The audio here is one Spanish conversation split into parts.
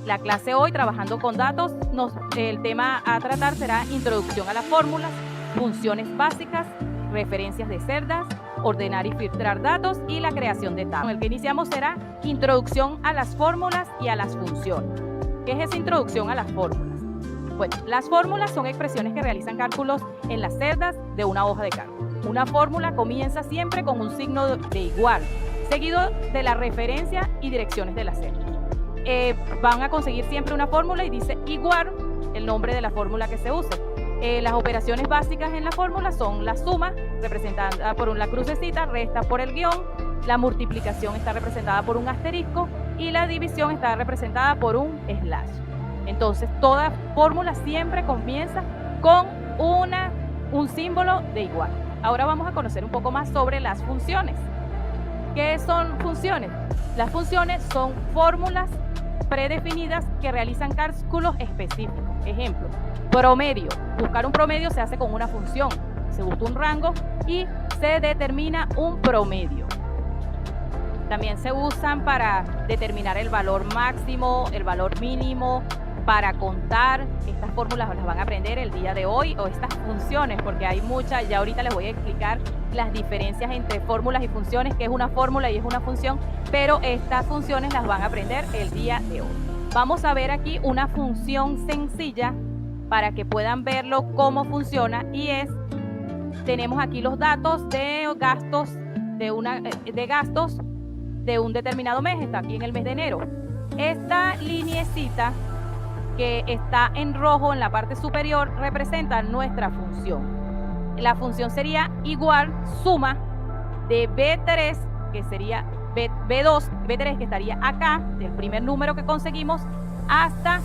La clase hoy, trabajando con datos, el tema a tratar será introducción a las fórmulas, funciones básicas, referencias de celdas, ordenar y filtrar datos y la creación de tablas. El que iniciamos será introducción a las fórmulas y a las funciones. ¿Qué es esa introducción a las fórmulas? Bueno, las fórmulas son expresiones que realizan cálculos en las celdas de una hoja de cálculo. Una fórmula comienza siempre con un signo de igual, seguido de la referencia y direcciones de la celda. Van a conseguir siempre una fórmula y dice igual el nombre de la fórmula que se use. Las operaciones básicas en la fórmula son la suma, representada por la crucecita, resta por el guión, la multiplicación está representada por un asterisco y la división está representada por un slash. Entonces, toda fórmula siempre comienza con un símbolo de igual. Ahora vamos a conocer un poco más sobre las funciones. ¿Qué son funciones? Las funciones son fórmulas predefinidas que realizan cálculos específicos. Ejemplo, promedio. Buscar un promedio se hace con una función. Se busca un rango y se determina un promedio. También se usan para determinar el valor máximo, el valor mínimo, para contar. Estas fórmulas las van a aprender el día de hoy, o estas funciones, porque hay muchas. Ya ahorita les voy a explicar las diferencias entre fórmulas y funciones, qué es una fórmula y es una función, pero estas funciones las van a aprender el día de hoy. Vamos a ver aquí una función sencilla para que puedan verlo cómo funciona, y tenemos aquí los datos de gastos de un determinado mes. Está aquí en el mes de enero. Esta lineecita que está en rojo en la parte superior representa nuestra función. La función sería igual suma de B3, que sería B3 que estaría acá, del primer número que conseguimos, hasta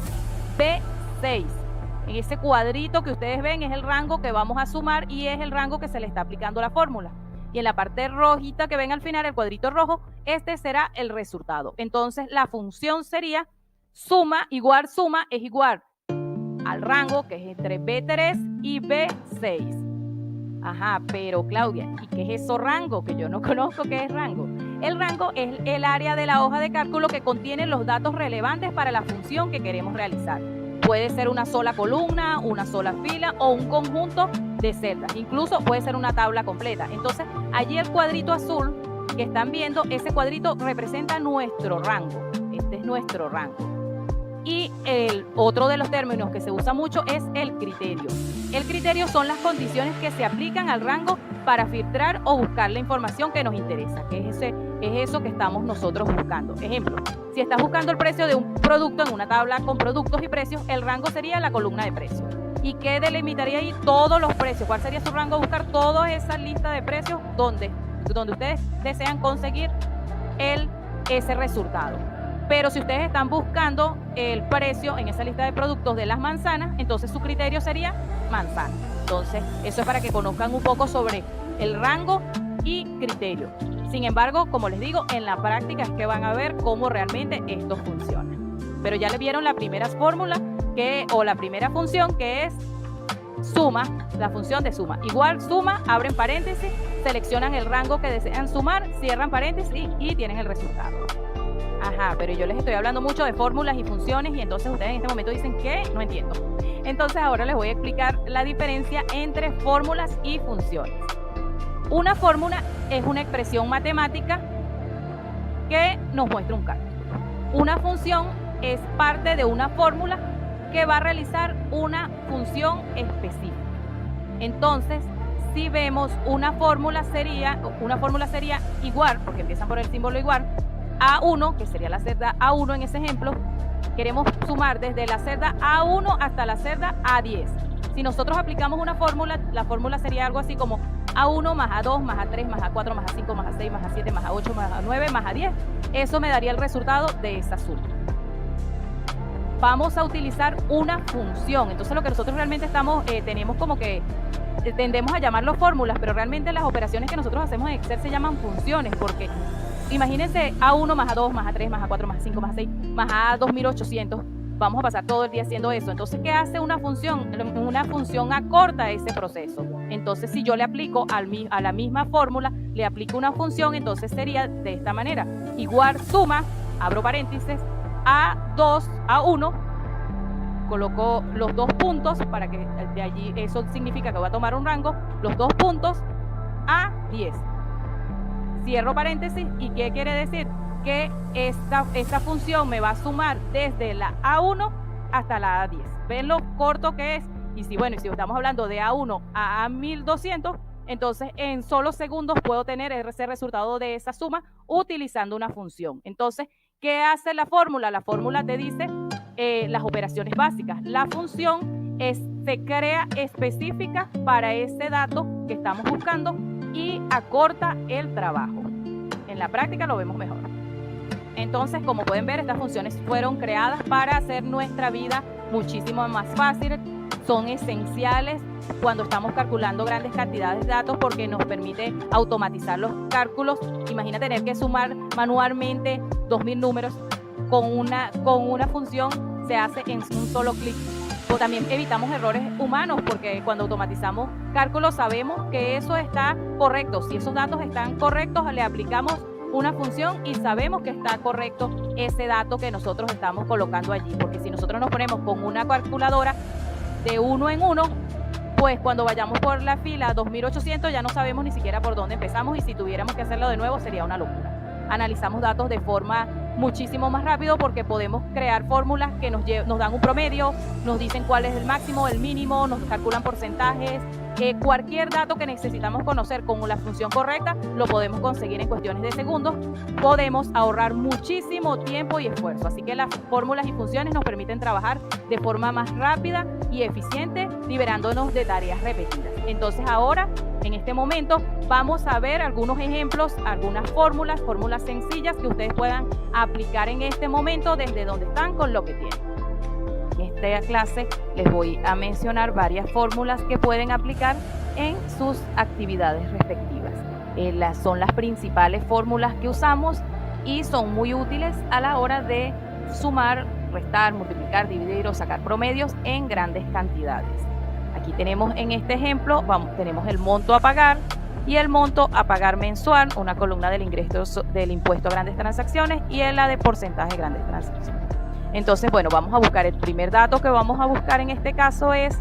B6. En ese cuadrito que ustedes ven es el rango que vamos a sumar y es el rango que se le está aplicando la fórmula. Y en la parte rojita que ven al final, el cuadrito rojo, este será el resultado. Entonces, la función sería suma es igual al rango, que es entre B3 y B6. Ajá, pero Claudia, ¿y qué es eso rango? Que yo no conozco qué es rango. El rango es el área de la hoja de cálculo que contiene los datos relevantes para la función que queremos realizar. Puede ser una sola columna, una sola fila o un conjunto de celdas. Incluso puede ser una tabla completa. Entonces, allí el cuadrito azul que están viendo, ese cuadrito representa nuestro rango. Este es nuestro rango. Y el otro de los términos que se usa mucho es el criterio. El criterio son las condiciones que se aplican al rango para filtrar o buscar la información que nos interesa, que es eso que estamos nosotros buscando. Ejemplo, si estás buscando el precio de un producto en una tabla con productos y precios, el rango sería la columna de precios. ¿Y qué delimitaría ahí? Todos los precios. ¿Cuál sería su rango? Buscar toda esa lista de precios donde ustedes desean conseguir ese resultado. Pero si ustedes están buscando el precio en esa lista de productos de las manzanas, entonces su criterio sería manzana. Entonces, eso es para que conozcan un poco sobre el rango y criterio. Sin embargo, como les digo, en la práctica es que van a ver cómo realmente esto funciona. Pero ya le vieron la primera fórmula o la primera función, que es suma, la función de suma. Igual suma, abren paréntesis, seleccionan el rango que desean sumar, cierran paréntesis y tienen el resultado. Ajá, pero yo les estoy hablando mucho de fórmulas y funciones y entonces ustedes en este momento dicen que no entiendo. Entonces ahora les voy a explicar la diferencia entre fórmulas y funciones. Una fórmula es una expresión matemática que nos muestra un cálculo. Una función es parte de una fórmula que va a realizar una función específica. Entonces, si vemos una fórmula sería igual, porque empiezan por el símbolo igual, A1, que sería la celda A1 en ese ejemplo. Queremos sumar desde la celda A1 hasta la celda A10. Si nosotros aplicamos una fórmula, la fórmula sería algo así como A1 más A2 más A3 más A4 más A5 más A6 más A7 más A8 más A9 más A10. Eso me daría el resultado de esa suma. Vamos a utilizar una función. Entonces lo que nosotros realmente tenemos como que tendemos a llamarlo fórmulas, pero realmente las operaciones que nosotros hacemos en Excel se llaman funciones, porque imagínense A1 más A2 más A3 más A4 más A5 más A6 más A2800. Vamos a pasar todo el día haciendo eso. Entonces, ¿qué hace una función? Una función acorta ese proceso. Entonces, si yo le aplico a la misma fórmula, le aplico una función, entonces sería de esta manera. Igual suma, abro paréntesis, A2, A1, coloco los 2 puntos para que de allí, eso significa que voy a tomar un rango, los 2 puntos A10. Cierro paréntesis. ¿Y qué quiere decir? Que esta función me va a sumar desde la A1 hasta la A10. ¿Ven lo corto que es? Y si estamos hablando de A1 a A1200, entonces en solo segundos puedo tener ese resultado de esa suma utilizando una función. Entonces, ¿qué hace la fórmula? La fórmula te dice las operaciones básicas. La función se crea específica para ese dato que estamos buscando y acorta el trabajo. En la práctica lo vemos mejor. Entonces, como pueden ver, estas funciones fueron creadas para hacer nuestra vida muchísimo más fácil. Son esenciales cuando estamos calculando grandes cantidades de datos porque nos permite automatizar los cálculos. Imagina tener que sumar manualmente 2000 números con una función, se hace en un solo clic. O también evitamos errores humanos porque cuando automatizamos cálculos sabemos que eso está correcto. Si esos datos están correctos, le aplicamos una función y sabemos que está correcto ese dato que nosotros estamos colocando allí. Porque si nosotros nos ponemos con una calculadora de uno en uno, pues cuando vayamos por la fila 2800 ya no sabemos ni siquiera por dónde empezamos y si tuviéramos que hacerlo de nuevo sería una locura. Analizamos datos de forma muchísimo más rápido porque podemos crear fórmulas que nos dan un promedio, nos dicen cuál es el máximo, el mínimo, nos calculan porcentajes. Cualquier dato que necesitamos conocer con la función correcta lo podemos conseguir en cuestiones de segundos. Podemos ahorrar muchísimo tiempo y esfuerzo. Así que las fórmulas y funciones nos permiten trabajar de forma más rápida y eficiente, liberándonos de tareas repetidas. Entonces ahora, en este momento, vamos a ver algunos ejemplos, algunas fórmulas sencillas que ustedes puedan aplicar en este momento desde donde están con lo que tienen. En esta clase les voy a mencionar varias fórmulas que pueden aplicar en sus actividades respectivas. Son las principales fórmulas que usamos y son muy útiles a la hora de sumar, restar, multiplicar, dividir o sacar promedios en grandes cantidades. Aquí tenemos en este ejemplo, tenemos el monto a pagar y el monto a pagar mensual, una columna del ingreso del impuesto a grandes transacciones y en la de porcentaje de grandes transacciones. Entonces, vamos a buscar el primer dato que vamos a buscar en este caso es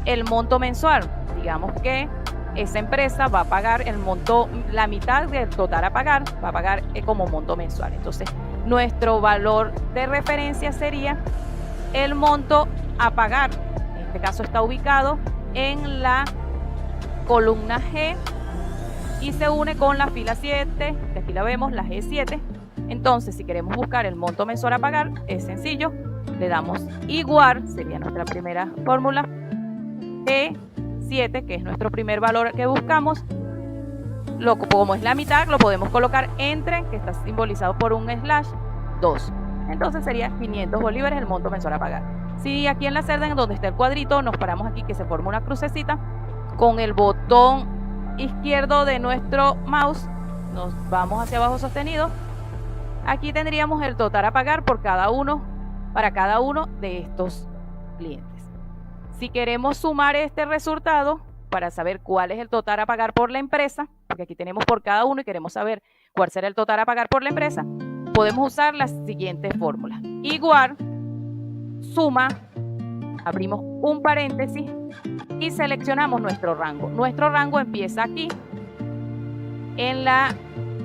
el monto mensual. Digamos que esa empresa va a pagar el monto, la mitad del total a pagar, va a pagar como monto mensual. Entonces, nuestro valor de referencia sería el monto a pagar. En este caso está ubicado en la columna G y se une con la fila 7, que aquí la vemos, la G7. Entonces, si queremos buscar el monto mensual a pagar, es sencillo. Le damos igual, sería nuestra primera fórmula, E7, que es nuestro primer valor que buscamos. Como es la mitad, lo podemos colocar entre, que está simbolizado por un slash, 2. Entonces sería 500 bolívares el monto mensual a pagar. Si aquí en la celda, en donde está el cuadrito, nos paramos aquí, que se forma una crucecita, con el botón izquierdo de nuestro mouse, nos vamos hacia abajo sostenido. Aquí tendríamos el total a pagar para cada uno de estos clientes. Si queremos sumar este resultado para saber cuál es el total a pagar por la empresa, porque aquí tenemos por cada uno y queremos saber cuál será el total a pagar por la empresa, podemos usar las siguientes fórmulas. Igual, suma, abrimos un paréntesis y seleccionamos nuestro rango. Nuestro rango empieza aquí en la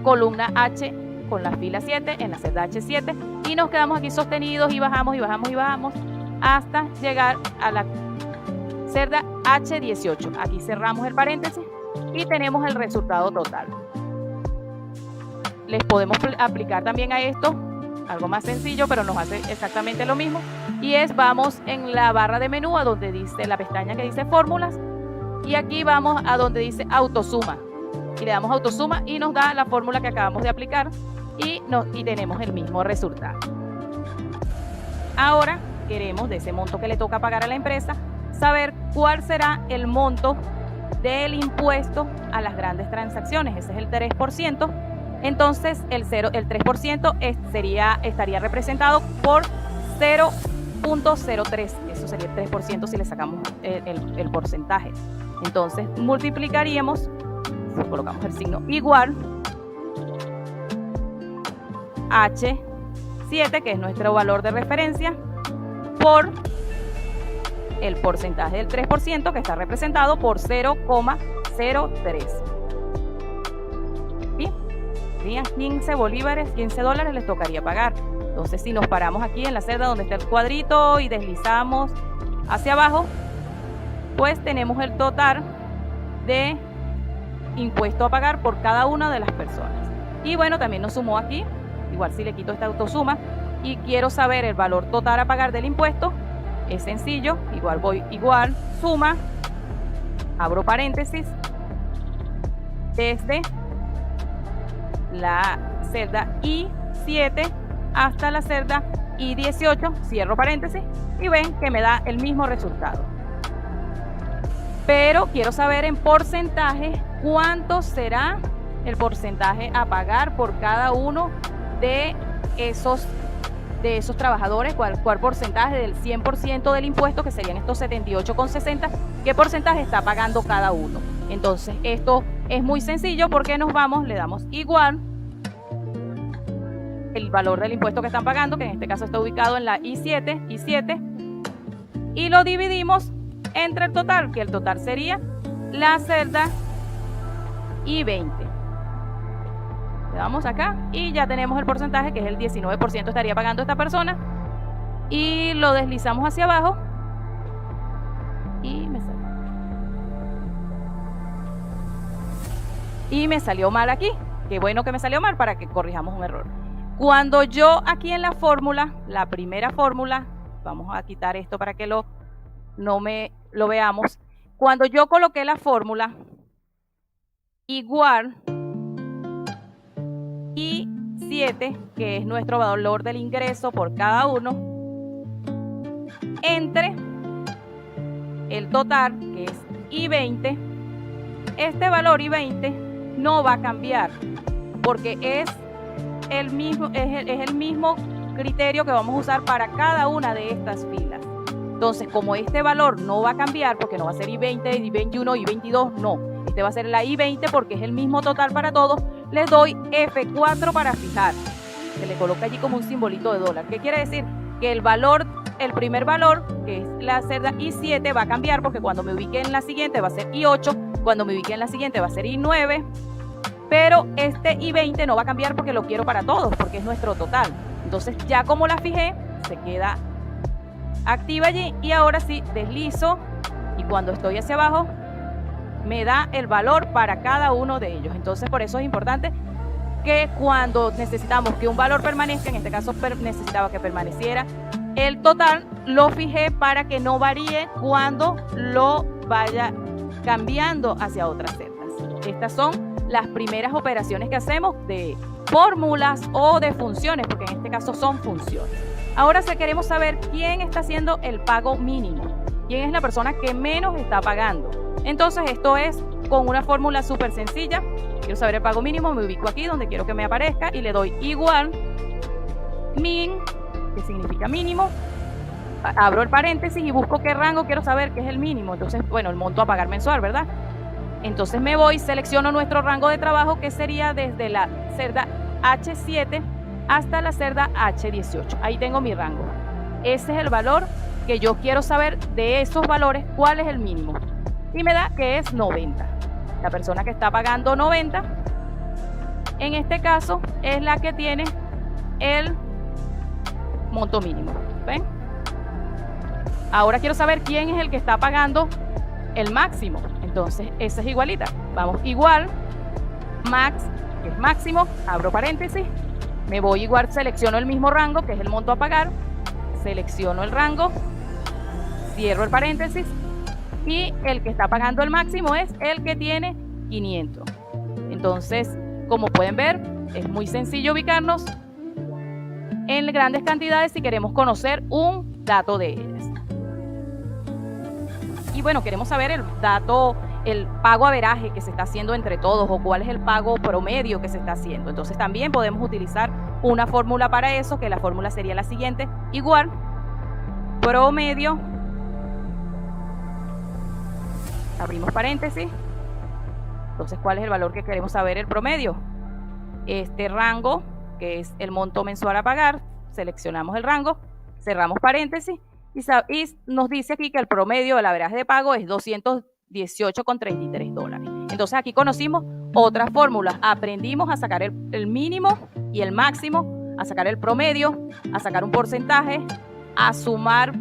columna H con la fila 7, en la celda H7, y nos quedamos aquí sostenidos y bajamos y bajamos y bajamos hasta llegar a la celda H18. Aquí cerramos el paréntesis y tenemos el resultado total. Les podemos aplicar también a esto algo más sencillo, pero nos hace exactamente lo mismo, y vamos en la barra de menú a donde dice la pestaña que dice fórmulas, y aquí vamos a donde dice autosuma y le damos autosuma y nos da la fórmula que acabamos de aplicar y tenemos el mismo resultado. Ahora queremos, de ese monto que le toca pagar a la empresa, saber cuál será el monto del impuesto a las grandes transacciones. Ese es el 3%. Entonces el 3% estaría representado por 0.03. Eso sería el 3% si le sacamos el porcentaje. Entonces multiplicaríamos, colocamos el signo igual, H 7, que es nuestro valor de referencia, por el porcentaje del 3%, que está representado por 0,03. ¿Sí? Serían 15 bolívares, 15 dólares les tocaría pagar. Entonces, si nos paramos aquí en la celda donde está el cuadrito y deslizamos hacia abajo, pues tenemos el total de impuesto a pagar por cada una de las personas. Y bueno, también nos sumó aquí, igual si le quito esta autosuma y quiero saber el valor total a pagar del impuesto, es sencillo, igual suma, abro paréntesis, desde la celda I7 hasta la celda I18, cierro paréntesis y ven que me da el mismo resultado. Pero quiero saber en porcentaje cuánto será el porcentaje a pagar por cada uno de esos trabajadores, cuál porcentaje del 100% del impuesto, que serían estos 78,60, qué porcentaje está pagando cada uno. Entonces esto es muy sencillo porque nos vamos, le damos igual el valor del impuesto que están pagando, que en este caso está ubicado en la I7, y lo dividimos entre el total, que el total sería la celda I20. Le damos acá y ya tenemos el porcentaje, que es el 19% estaría pagando esta persona, y lo deslizamos hacia abajo y me salió mal aquí. Qué bueno que me salió mal para que corrijamos un error. Cuando yo aquí en la fórmula, la primera fórmula, vamos a quitar esto para que lo veamos. Cuando yo coloqué la fórmula igual I7, que es nuestro valor del ingreso por cada uno, entre el total, que es I20, este valor I20 no va a cambiar porque es el mismo criterio que vamos a usar para cada una de estas filas. Entonces, como este valor no va a cambiar, porque no va a ser I20, I21, I22, no. Este va a ser la I20 porque es el mismo total para todos. Le doy F4 para fijar. Se le coloca allí como un simbolito de dólar. ¿Qué quiere decir? Que el primer valor, que es la celda I7, va a cambiar porque cuando me ubique en la siguiente va a ser I8, cuando me ubique en la siguiente va a ser I9, pero este I20 no va a cambiar porque lo quiero para todos, porque es nuestro total. Entonces, ya como la fijé, se queda activa allí y ahora sí deslizo y cuando estoy hacia abajo me da el valor para cada uno de ellos. Entonces, por eso es importante que cuando necesitamos que un valor permanezca, en este caso necesitaba que permaneciera el total, lo fijé para que no varíe cuando lo vaya cambiando hacia otras celdas. Estas son las primeras operaciones que hacemos de fórmulas o de funciones, porque en este caso son funciones. Ahora queremos saber quién está haciendo el pago mínimo, quién es la persona que menos está pagando. Entonces esto es con una fórmula súper sencilla. Quiero saber el pago mínimo, me ubico aquí donde quiero que me aparezca y le doy igual min, que significa mínimo, abro el paréntesis y busco qué rango quiero saber que es el mínimo. Entonces, bueno, el monto a pagar mensual, ¿verdad? Entonces me voy, selecciono nuestro rango de trabajo, que sería desde la celda H7 hasta la celda H18. Ahí tengo mi rango. Ese es el valor que yo quiero saber de esos valores, cuál es el mínimo. Y me da que es 90. La persona que está pagando 90, en este caso, es la que tiene el monto mínimo. ¿Ven? Ahora quiero saber quién es el que está pagando el máximo. Entonces, esa es igualita. Vamos igual, max, que es máximo, abro paréntesis, me voy igual, selecciono el mismo rango, que es el monto a pagar, selecciono el rango, cierro el paréntesis, y el que está pagando el máximo es el que tiene 500. Entonces, como pueden ver, es muy sencillo ubicarnos en grandes cantidades si queremos conocer un dato de ellas. Y bueno, queremos saber el pago averaje que se está haciendo entre todos, o cuál es el pago promedio que se está haciendo. Entonces también podemos utilizar una fórmula para eso, que la fórmula sería la siguiente: igual promedio, abrimos paréntesis. Entonces, ¿cuál es el valor que queremos saber? El promedio. Este rango, que es el monto mensual a pagar, seleccionamos el rango, cerramos paréntesis y nos dice aquí que el promedio del averaje de pago es $218,33. Entonces aquí conocimos otras fórmulas, aprendimos a sacar el mínimo y el máximo, a sacar el promedio, a sacar un porcentaje, a sumar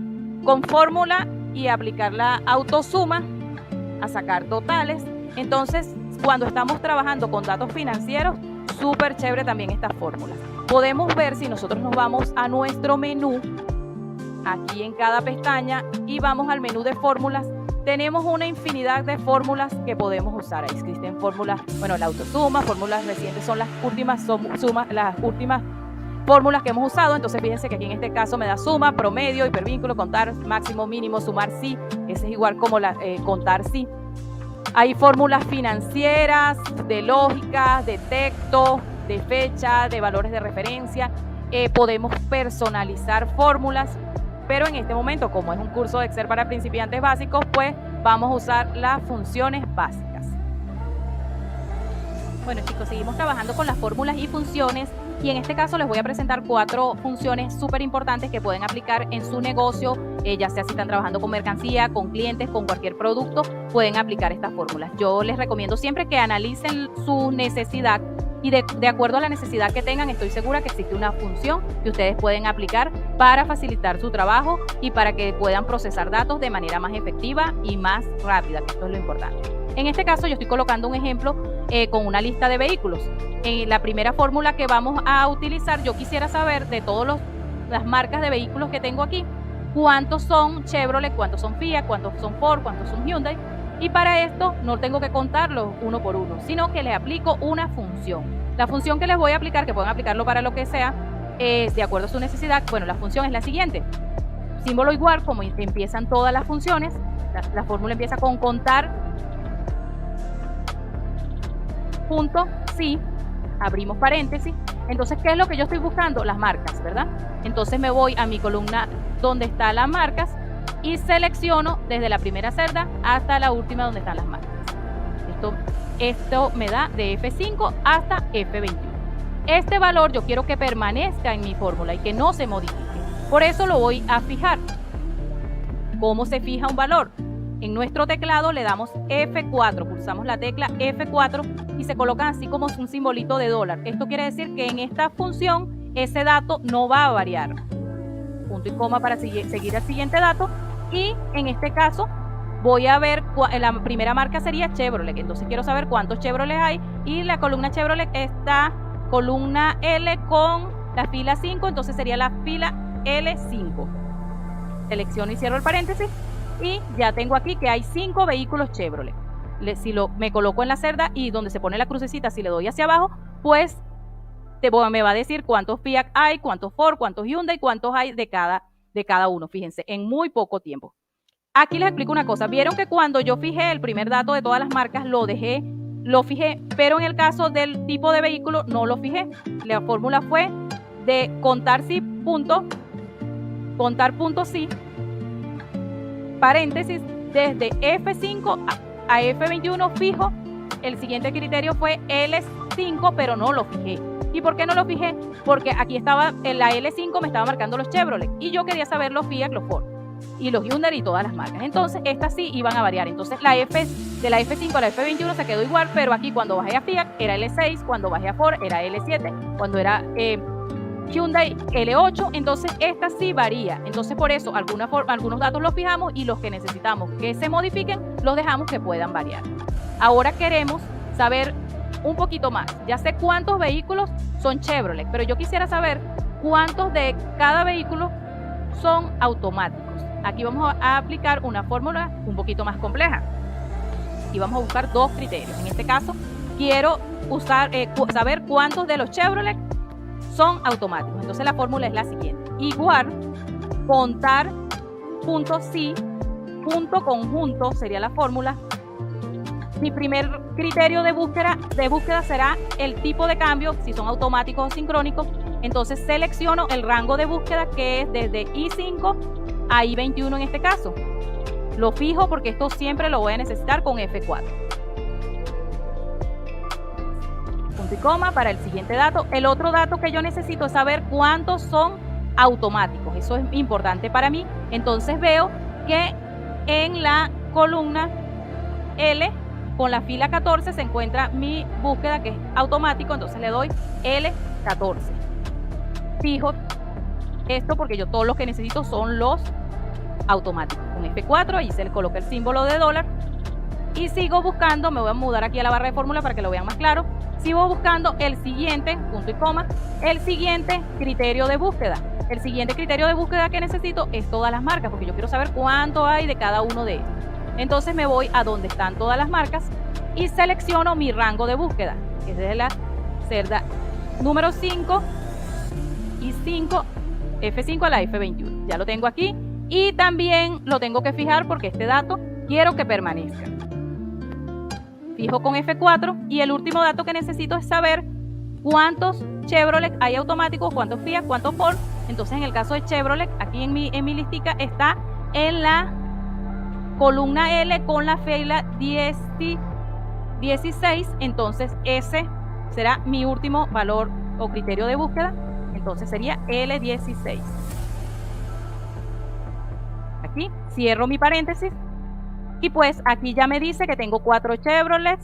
con fórmula y aplicar la autosuma, a sacar totales. Entonces, cuando estamos trabajando con datos financieros, súper chévere también estas fórmulas. Podemos ver si nosotros nos vamos a nuestro menú, aquí en cada pestaña, y vamos al menú de fórmulas. Tenemos una infinidad de fórmulas que podemos usar. Ahí existen fórmulas, bueno, la autosuma, fórmulas recientes son las últimas fórmulas que hemos usado. Entonces fíjense que aquí en este caso me da suma, promedio, hipervínculo, contar, máximo, mínimo, sumar sí. Ese es igual como contar sí. Hay fórmulas financieras, de lógica, de texto, de fecha, de valores de referencia. Podemos personalizar fórmulas, pero en este momento, como es un curso de Excel para principiantes básicos, pues vamos a usar las funciones básicas. Bueno, chicos, seguimos trabajando con las fórmulas y funciones, y en este caso les voy a presentar 4 funciones súper importantes que pueden aplicar en su negocio, ya sea si están trabajando con mercancía, con clientes, con cualquier producto, pueden aplicar estas fórmulas. Yo les recomiendo siempre que analicen su necesidad, y de acuerdo a la necesidad que tengan, estoy segura que existe una función que ustedes pueden aplicar para facilitar su trabajo y para que puedan procesar datos de manera más efectiva y más rápida, que esto es lo importante. En este caso yo estoy colocando un ejemplo con una lista de vehículos. En la primera fórmula que vamos a utilizar, yo quisiera saber de todas las marcas de vehículos que tengo aquí, cuántos son Chevrolet, cuántos son Fiat, cuántos son Ford, cuántos son Hyundai. Y para esto no tengo que contarlos uno por uno, sino que les aplico una función. La función que les voy a aplicar, que pueden aplicarlo para lo que sea, es de acuerdo a su necesidad. Bueno, la función es la siguiente. Símbolo igual, como empiezan todas las funciones. La fórmula empieza con contar, punto, sí, abrimos paréntesis. Entonces, ¿qué es lo que yo estoy buscando? Las marcas, ¿verdad? Entonces me voy a mi columna donde están las marcas y selecciono desde la primera celda hasta la última donde están las marcas. Esto me da de F5 hasta F21. Este valor yo quiero que permanezca en mi fórmula y que no se modifique. Por eso lo voy a fijar. ¿Cómo se fija un valor? En nuestro teclado le damos F4, pulsamos la tecla F4 y se coloca así como un simbolito de dólar. Esto quiere decir que en esta función ese dato no va a variar. Punto y coma para seguir el siguiente dato. Y en este caso voy a ver, la primera marca sería Chevrolet, entonces quiero saber cuántos Chevrolet hay, y la columna Chevrolet está columna L con la fila 5, entonces sería la fila L5. Selecciono y cierro el paréntesis y ya tengo aquí que hay 5 vehículos Chevrolet. Si me coloco en la celda y donde se pone la crucecita, si le doy hacia abajo, pues me va a decir cuántos Fiat hay, cuántos Ford, cuántos Hyundai, cuántos hay de cada uno. Fíjense, en muy poco tiempo. Aquí les explico una cosa. Vieron que cuando yo fijé el primer dato de todas las marcas, lo fijé, pero en el caso del tipo de vehículo no lo fijé. La fórmula fue de contar sí, contar punto sí, paréntesis, desde F5 a F21 fijo. El siguiente criterio fue L5, pero no lo fijé. ¿Y por qué no lo fijé? Porque aquí estaba, en la L5 me estaba marcando los Chevrolet y yo quería saber los Fiat, los Ford y los Hyundai y todas las marcas. Entonces estas sí iban a variar. Entonces de la F5 a la F21 se quedó igual, pero aquí cuando bajé a Fiat era L6, cuando bajé a Ford era L7, cuando era Hyundai L8, entonces esta sí varía. Entonces por eso algunos datos los fijamos y los que necesitamos que se modifiquen los dejamos que puedan variar. Ahora queremos saber un poquito más. Ya sé cuántos vehículos son Chevrolet, pero yo quisiera saber cuántos de cada vehículo son automáticos. Aquí vamos a aplicar una fórmula un poquito más compleja y vamos a buscar 2 criterios. En este caso quiero saber cuántos de los Chevrolet son automáticos. Entonces la fórmula es la siguiente: igual contar punto sí, punto conjunto sería la fórmula. Mi primer criterio de búsqueda será el tipo de cambio, si son automáticos o sincrónicos. Entonces selecciono el rango de búsqueda, que es desde I5 a I21 en este caso. Lo fijo porque esto siempre lo voy a necesitar con F4. Punto y coma para el siguiente dato. El otro dato que yo necesito es saber cuántos son automáticos. Eso es importante para mí. Entonces veo que en la columna L, con la fila 14, se encuentra mi búsqueda, que es automático. Entonces le doy L14. Fijo esto porque yo todo lo que necesito son los automáticos. Con F4, ahí se le coloca el símbolo de dólar. Y sigo buscando, me voy a mudar aquí a la barra de fórmula para que lo vean más claro. Sigo buscando el siguiente, punto y coma, el siguiente criterio de búsqueda. El siguiente criterio de búsqueda que necesito es todas las marcas, porque yo quiero saber cuánto hay de cada uno de ellos. Entonces me voy a donde están todas las marcas y selecciono mi rango de búsqueda, que es de la celda número 5 y 5, F5 a la F21. Ya lo tengo aquí y también lo tengo que fijar porque este dato quiero que permanezca. Fijo con F4 y el último dato que necesito es saber cuántos Chevrolet hay automáticos, cuántos Fiat, cuántos Ford. Entonces en el caso de Chevrolet, aquí en mi listica está en la columna L con la fila 16. Entonces ese será mi último valor o criterio de búsqueda. Entonces sería L16. Aquí cierro mi paréntesis. Y pues aquí ya me dice que tengo 4 Chevrolet.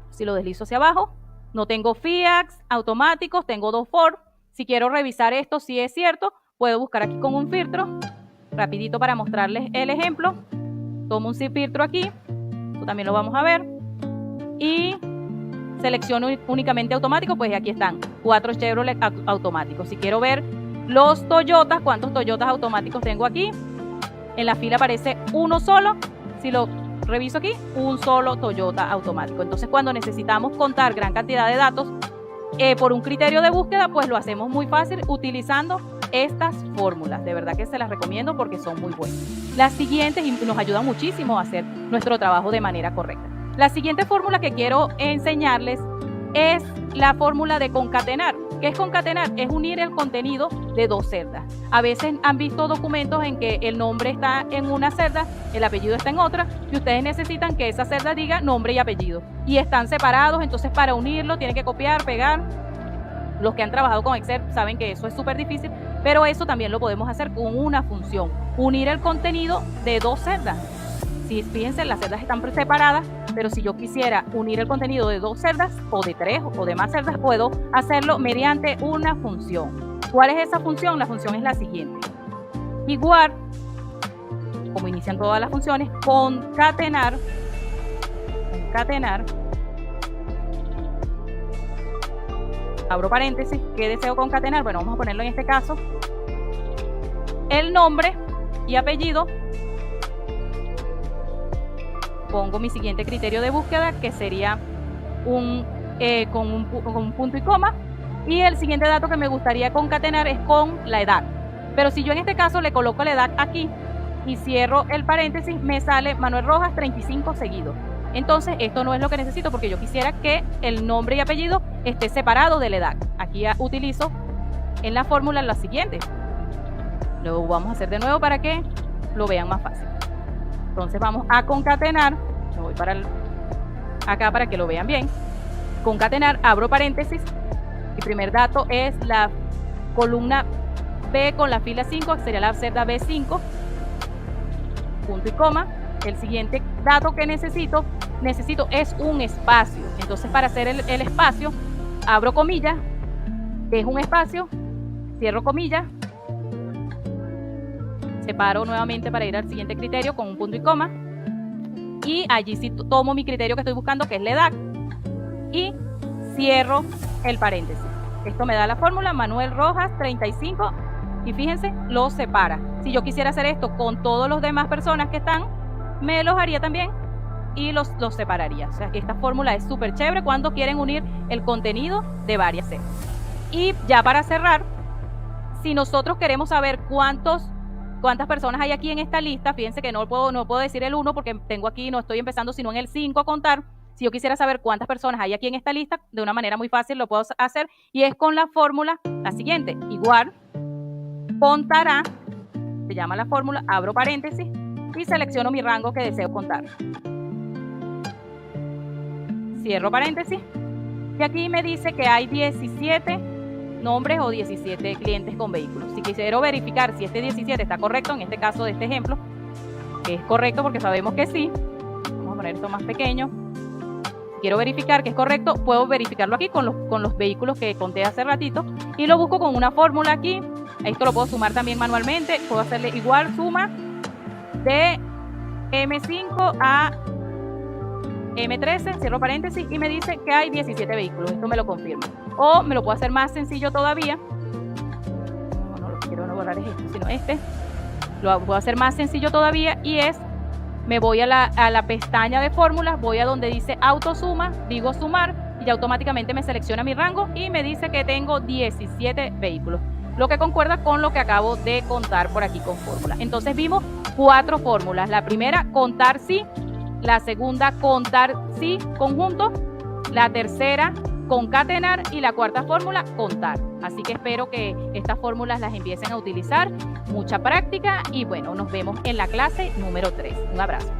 Si lo deslizo hacia abajo, no tengo Fiat automáticos, tengo 2 Ford. Si quiero revisar esto, si es cierto, puedo buscar aquí con un filtro. Rapidito para mostrarles el ejemplo. Tomo un filtro aquí. Esto también lo vamos a ver. Y selecciono únicamente automático, pues aquí están 4 Chevrolet automáticos. Si quiero ver los Toyotas, cuántos Toyotas automáticos tengo aquí. En la fila aparece uno solo. Si lo reviso aquí, un solo Toyota automático. Entonces cuando necesitamos contar gran cantidad de datos por un criterio de búsqueda, pues lo hacemos muy fácil utilizando estas fórmulas. De verdad que se las recomiendo porque son muy buenas. Las siguientes, y nos ayudan muchísimo a hacer nuestro trabajo de manera correcta. La siguiente fórmula que quiero enseñarles es la fórmula de concatenar. ¿Qué es concatenar? Es unir el contenido de 2 celdas. A veces han visto documentos en que el nombre está en una celda, el apellido está en otra, y ustedes necesitan que esa celda diga nombre y apellido. Y están separados, entonces para unirlo tienen que copiar, pegar. Los que han trabajado con Excel saben que eso es súper difícil, pero eso también lo podemos hacer con una función. Unir el contenido de 2 celdas. Si fíjense, las celdas están separadas, pero si yo quisiera unir el contenido de 2 celdas o de 3 o de más celdas, puedo hacerlo mediante una función. ¿Cuál es esa función? La función es la siguiente. Igual, como inician todas las funciones, concatenar, abro paréntesis, ¿qué deseo concatenar? Bueno, vamos a ponerlo en este caso, el nombre y apellido. Pongo mi siguiente criterio de búsqueda, que sería con un punto y coma. Y el siguiente dato que me gustaría concatenar es con la edad. Pero si yo en este caso le coloco la edad aquí y cierro el paréntesis, me sale Manuel Rojas 35 seguido. Entonces esto no es lo que necesito porque yo quisiera que el nombre y apellido esté separado de la edad. Aquí utilizo en la fórmula la siguiente. Lo vamos a hacer de nuevo para que lo vean más fácil. Entonces vamos a concatenar, me voy para acá para que lo vean bien. Concatenar, abro paréntesis. El primer dato es la columna B con la fila 5, que sería la celda B5, punto y coma. El siguiente dato que necesito es un espacio. Entonces para hacer el espacio, abro comillas, dejo un espacio, cierro comillas, separo nuevamente para ir al siguiente criterio con un punto y coma, y allí sí tomo mi criterio que estoy buscando, que es la edad, y cierro el paréntesis. Esto me da la fórmula Manuel Rojas 35 y fíjense, lo separa. Si yo quisiera hacer esto con todos los demás personas que están, me los haría también y los separaría. O sea que esta fórmula es súper chévere cuando quieren unir el contenido de varias celdas. Y ya para cerrar, si nosotros queremos saber cuántas personas hay aquí en esta lista, fíjense que no puedo decir el 1 porque tengo aquí, no estoy empezando sino en el 5 a contar. Si yo quisiera saber cuántas personas hay aquí en esta lista, de una manera muy fácil lo puedo hacer y es con la fórmula la siguiente. Igual, contará, se llama la fórmula, abro paréntesis y selecciono mi rango que deseo contar. Cierro paréntesis y aquí me dice que hay 17 nombres o 17 clientes con vehículos. Si quisiera verificar si este 17 está correcto, en este caso de este ejemplo, que es correcto porque sabemos que sí, vamos a poner esto más pequeño. Si quiero verificar que es correcto, puedo verificarlo aquí con los vehículos que conté hace ratito y lo busco con una fórmula aquí. Esto lo puedo sumar también manualmente, puedo hacerle igual suma de M5 a M13, cierro paréntesis, y me dice que hay 17 vehículos. Esto me lo confirma. O me lo puedo hacer más sencillo todavía. No lo que quiero no borrar es esto, sino este. Lo puedo hacer más sencillo todavía y es, me voy a la pestaña de fórmulas, voy a donde dice autosuma, digo sumar y automáticamente me selecciona mi rango y me dice que tengo 17 vehículos. Lo que concuerda con lo que acabo de contar por aquí con fórmula. Entonces vimos 4 fórmulas. La primera, contar sí. La segunda, contar sí conjunto. La tercera, concatenar. Y la cuarta fórmula, contar. Así que espero que estas fórmulas las empiecen a utilizar. Mucha práctica y bueno, nos vemos en la clase número 3. Un abrazo.